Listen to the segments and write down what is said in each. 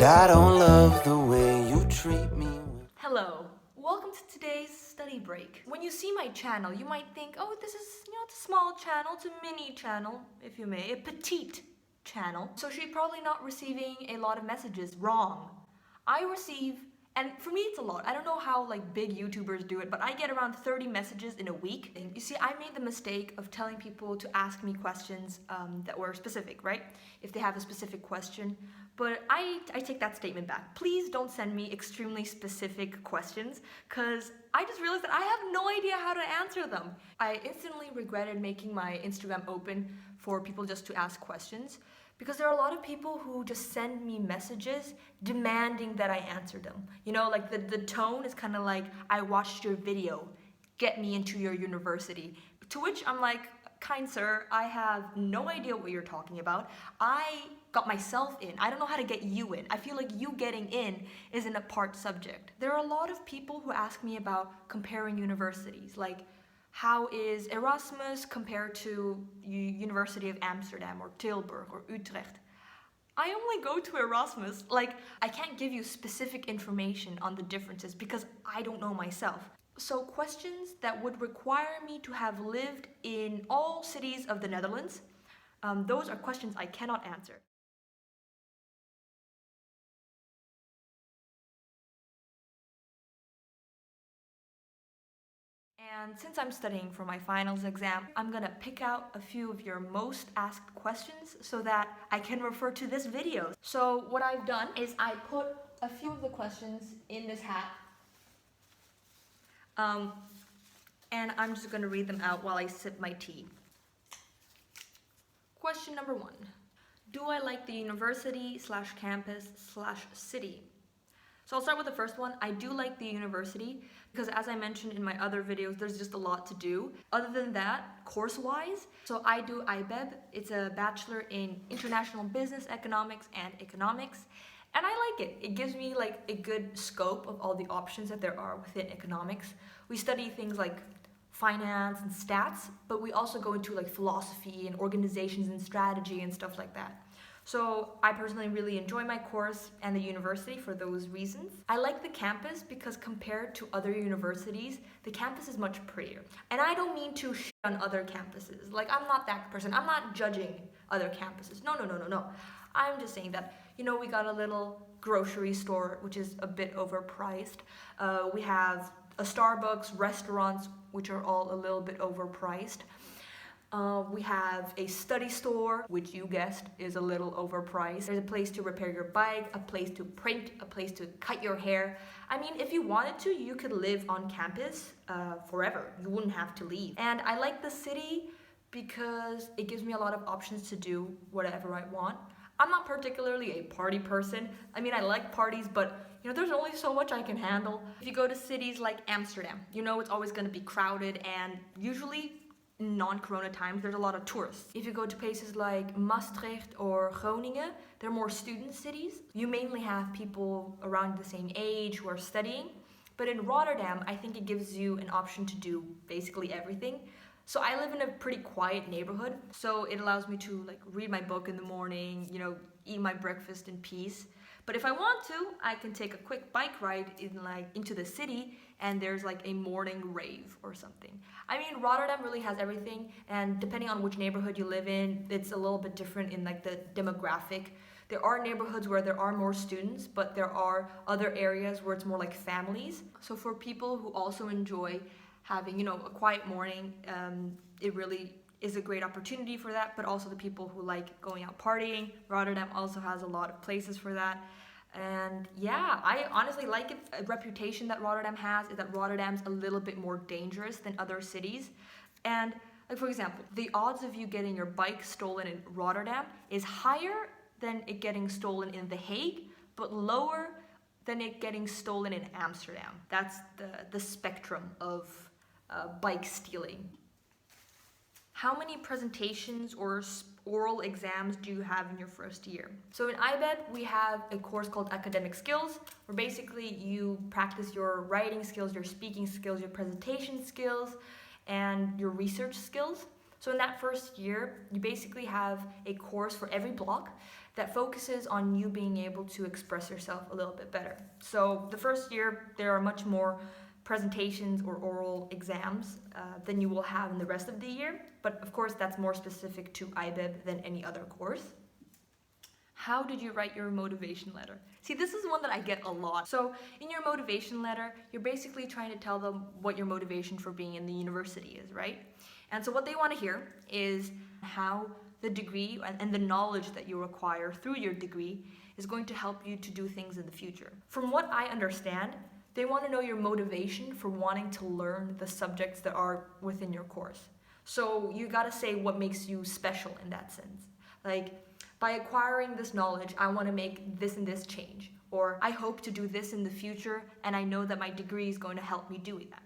And I don't love the way you treat me. Hello, welcome to today's study break. When you see my channel, you might think, oh, this is, it's a small channel, it's a mini channel, if you may, a petite channel. So she's probably not receiving a lot of messages. Wrong. I receive, and for me it's a lot. I don't know how like big YouTubers do it, but I get around 30 messages in a week. And you see, I made the mistake of telling people to ask me questions that were specific, right? If they have a specific question. But I take that statement back. Please don't send me extremely specific questions, because I just realized that I have no idea how to answer them. I instantly regretted making my Instagram open for people just to ask questions, because there are a lot of people who just send me messages demanding that I answer them. You know, like the tone is kind of like, I watched your video, get me into your university. To which I'm like, kind sir, I have no idea what you're talking about. I got myself in. I don't know how to get you in. I feel like you getting in is an apart subject. There are a lot of people who ask me about comparing universities, like how is Erasmus compared to University of Amsterdam or Tilburg or Utrecht? I only go to Erasmus. Like, I can't give you specific information on the differences because I don't know myself. So questions that would require me to have lived in all cities of the Netherlands, those are questions I cannot answer. And since I'm studying for my finals exam, I'm gonna pick out a few of your most asked questions so that I can refer to this video. So what I've done is I put a few of the questions in this hat. And I'm just gonna read them out while I sip my tea. Question number 1. Do I like the university / campus / city? So I'll start with the first one. I do like the university because, as I mentioned in my other videos, there's just a lot to do. Other than that, course-wise, so I do IBEB. It's a Bachelor in International Business Economics and Economics. And I like it. It gives me like a good scope of all the options that there are within economics. We study things like finance and stats, but we also go into like philosophy and organizations and strategy and stuff like that. So I personally really enjoy my course and the university for those reasons. I like the campus because compared to other universities, the campus is much prettier. And I don't mean to shit on other campuses. Like, I'm not that person. I'm not judging other campuses. No. I'm just saying that, we got a little grocery store, which is a bit overpriced. We have a Starbucks, restaurants, which are all a little bit overpriced. We have a study store, which you guessed is a little overpriced. There's a place to repair your bike, a place to print, a place to cut your hair. I mean, if you wanted to, you could live on campus forever. You wouldn't have to leave. And I like the city because it gives me a lot of options to do whatever I want. I'm not particularly a party person. I mean, I like parties, but there's only so much I can handle. If you go to cities like Amsterdam, it's always going to be crowded, and usually in non-corona times, there's a lot of tourists. If you go to places like Maastricht or Groningen, they're more student cities. You mainly have people around the same age who are studying. But in Rotterdam, I think it gives you an option to do basically everything. So I live in a pretty quiet neighborhood, so it allows me to like read my book in the morning, eat my breakfast in peace. But if I want to, I can take a quick bike ride into the city, and there's like a morning rave or something. I mean, Rotterdam really has everything, and depending on which neighborhood you live in, it's a little bit different in like the demographic. There are neighborhoods where there are more students, but there are other areas where it's more like families. So for people who also enjoy having, a quiet morning, it really is a great opportunity for that, but also the people who like going out partying. Rotterdam also has a lot of places for that. And yeah, I honestly like it. A reputation that Rotterdam has is that Rotterdam's a little bit more dangerous than other cities. And like, for example, the odds of you getting your bike stolen in Rotterdam is higher than it getting stolen in The Hague, but lower than it getting stolen in Amsterdam. That's the spectrum of bike stealing. How many presentations or oral exams do you have in your first year? So in IBED, we have a course called Academic Skills, where basically you practice your writing skills, your speaking skills, your presentation skills, and your research skills. So in that first year, you basically have a course for every block, that focuses on you being able to express yourself a little bit better. So the first year, there are much more presentations or oral exams than you will have in the rest of the year. But of course, that's more specific to IBEB than any other course. How did you write your motivation letter? See, this is one that I get a lot. So in your motivation letter, you're basically trying to tell them what your motivation for being in the university is, right? And so what they want to hear is how the degree and the knowledge that you acquire through your degree is going to help you to do things in the future. From what I understand, they want to know your motivation for wanting to learn the subjects that are within your course. So you got to say what makes you special in that sense. Like, by acquiring this knowledge, I want to make this and this change. Or I hope to do this in the future, and I know that my degree is going to help me do that.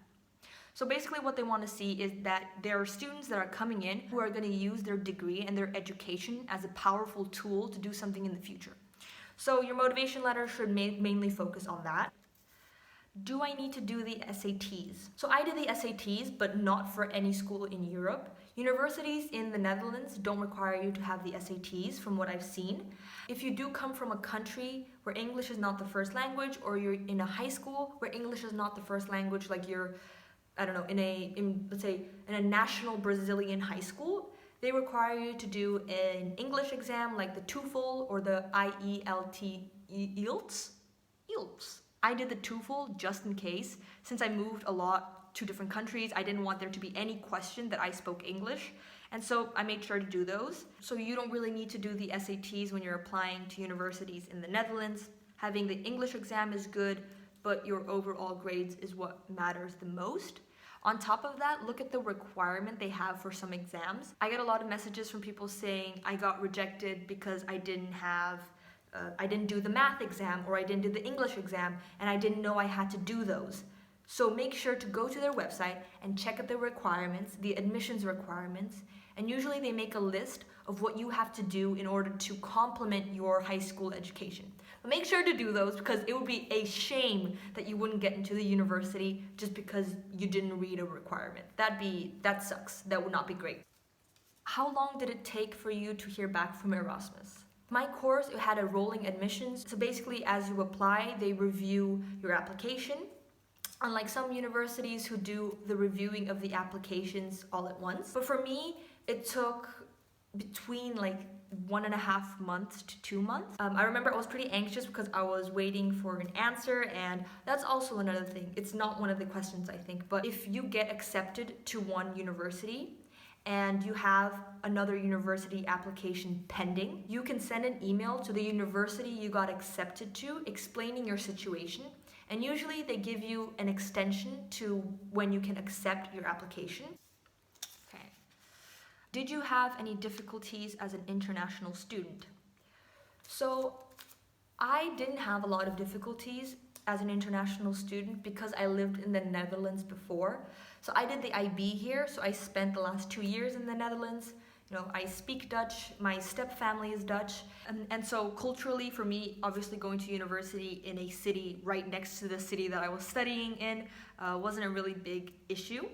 So basically what they want to see is that there are students that are coming in who are going to use their degree and their education as a powerful tool to do something in the future. So your motivation letter should mainly focus on that. Do I need to do the SATs? So I did the SATs, but not for any school in Europe. Universities in the Netherlands don't require you to have the SATs from what I've seen. If you do come from a country where English is not the first language, or you're in a high school where English is not the first language, like you're, I don't know, let's say in a national Brazilian high school, they require you to do an English exam like the TOEFL or the IELTS. I did the TOEFL just in case. Since I moved a lot to different countries, I didn't want there to be any question that I spoke English. And so I made sure to do those. So you don't really need to do the SATs when you're applying to universities in the Netherlands. Having the English exam is good, but your overall grades is what matters the most. On top of that, look at the requirement they have for some exams. I get a lot of messages from people saying I got rejected because I didn't do the math exam, or I didn't do the English exam, and I didn't know I had to do those. So make sure to go to their website and check out the requirements, the admissions requirements, and usually they make a list of what you have to do in order to complement your high school education. But make sure to do those, because it would be a shame that you wouldn't get into the university just because you didn't read a requirement. That sucks. That would not be great. How long did it take for you to hear back from Erasmus? My course, it had a rolling admissions. So basically, as you apply, they review your application. Unlike some universities who do the reviewing of the applications all at once. But for me, it took between like 1.5 months to 2 months. I remember I was pretty anxious because I was waiting for an answer, and that's also another thing. It's not one of the questions, I think, but if you get accepted to one university and you have another university application pending, you can send an email to the university you got accepted to explaining your situation. And usually they give you an extension to when you can accept your application. Okay. Did you have any difficulties as an international student? So I didn't have a lot of difficulties as an international student because I lived in the Netherlands before. So I did the IB here, so I spent the last 2 years in the Netherlands. You know, I speak Dutch, my step family is Dutch, and so culturally for me, obviously going to university in a city right next to the city that I was studying in wasn't a really big issue.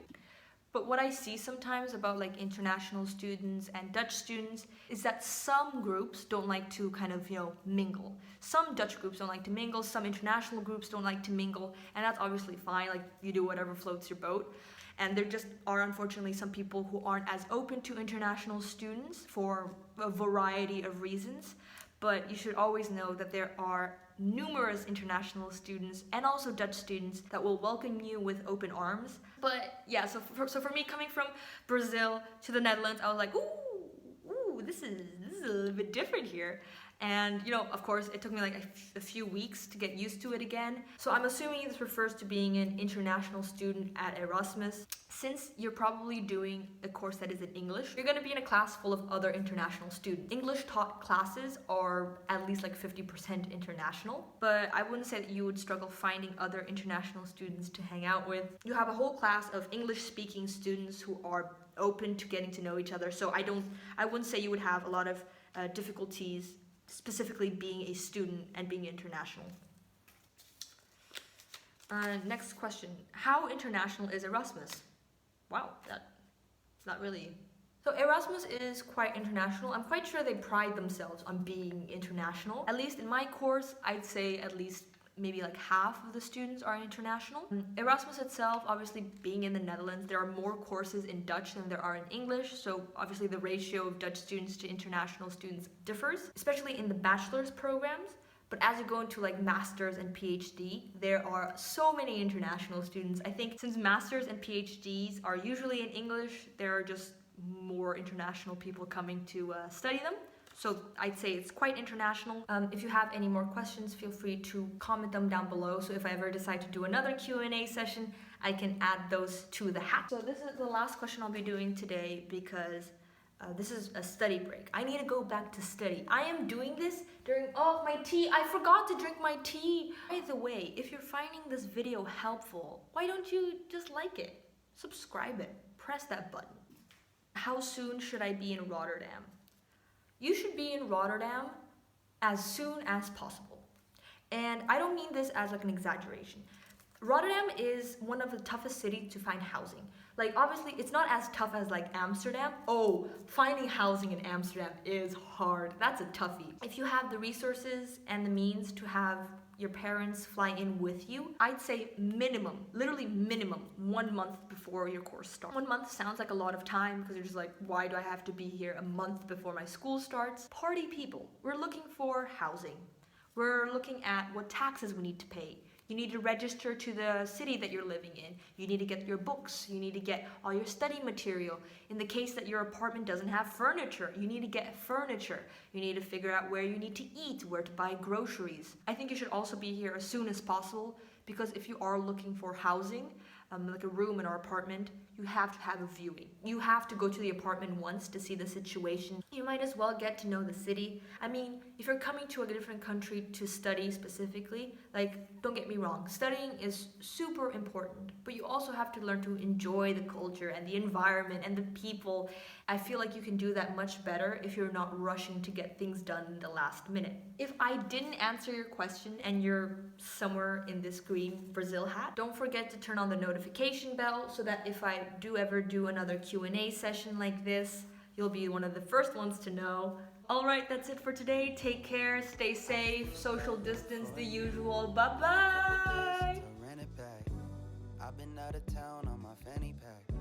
But what I see sometimes about like international students and Dutch students is that some groups don't like to kind of, mingle. Some Dutch groups don't like to mingle, some international groups don't like to mingle, and that's obviously fine, like you do whatever floats your boat. And there just are unfortunately some people who aren't as open to international students for a variety of reasons. But you should always know that there are numerous international students and also Dutch students that will welcome you with open arms. But yeah, so for me, coming from Brazil to the Netherlands, I was like, ooh, this is a little bit different here. And of course, it took me like a few weeks to get used to it again. So I'm assuming this refers to being an international student at Erasmus. Since you're probably doing a course that is in English, you're going to be in a class full of other international students. English taught classes are at least like 50% international, but I wouldn't say that you would struggle finding other international students to hang out with. You have a whole class of English speaking students who are open to getting to know each other. So I wouldn't say you would have a lot of difficulties specifically being a student and being international. Next question. How international is Erasmus? Wow, that's not really So Erasmus is quite international. I'm quite sure they pride themselves on being international. At least in my course, I'd say at least maybe like half of the students are international. Erasmus itself, obviously being in the Netherlands, there are more courses in Dutch than there are in English, so obviously the ratio of Dutch students to international students differs, especially in the bachelor's programs. But as you go into like masters and PhD, there are so many international students. I think since masters and PhDs are usually in English, there are just more international people coming to study them. So I'd say it's quite international. If you have any more questions, feel free to comment them down below. So if I ever decide to do another Q&A session, I can add those to the hat. So this is the last question I'll be doing today because this is a study break. I need to go back to study. I am doing this during, oh, my tea. I forgot to drink my tea. By the way, if you're finding this video helpful, why don't you just like it? Subscribe it. Press that button. How soon should I be in Rotterdam? You should be in Rotterdam as soon as possible. And I don't mean this as like an exaggeration. Rotterdam is one of the toughest cities to find housing. Like obviously it's not as tough as like Amsterdam. Oh, finding housing in Amsterdam is hard. That's a toughie. If you have the resources and the means to have your parents fly in with you, I'd say minimum, literally minimum 1 month before your course starts. 1 month sounds like a lot of time because you're just like, why do I have to be here a month before my school starts? Party people, we're looking for housing. We're looking at what taxes we need to pay. You need to register to the city that you're living in. You need to get your books. You need to get all your study material. In the case that your apartment doesn't have furniture, you need to get furniture. You need to figure out where you need to eat, where to buy groceries. I think you should also be here as soon as possible because if you are looking for housing, like a room in our apartment, you have to have a viewing. You have to go to the apartment once to see the situation. You might as well get to know the city. I mean, if you're coming to a different country to study specifically, like, don't get me wrong, studying is super important, but you also have to learn to enjoy the culture and the environment and the people. I feel like you can do that much better if you're not rushing to get things done in the last minute. If I didn't answer your question and you're somewhere in this green Brazil hat, don't forget to turn on the notification bell so that if I do ever do another Q&A session like this, you'll be one of the first ones to know. Alright, that's it for today. Take care, stay safe, social distance, the usual. Bye-bye! I've been out of town on my fanny pack.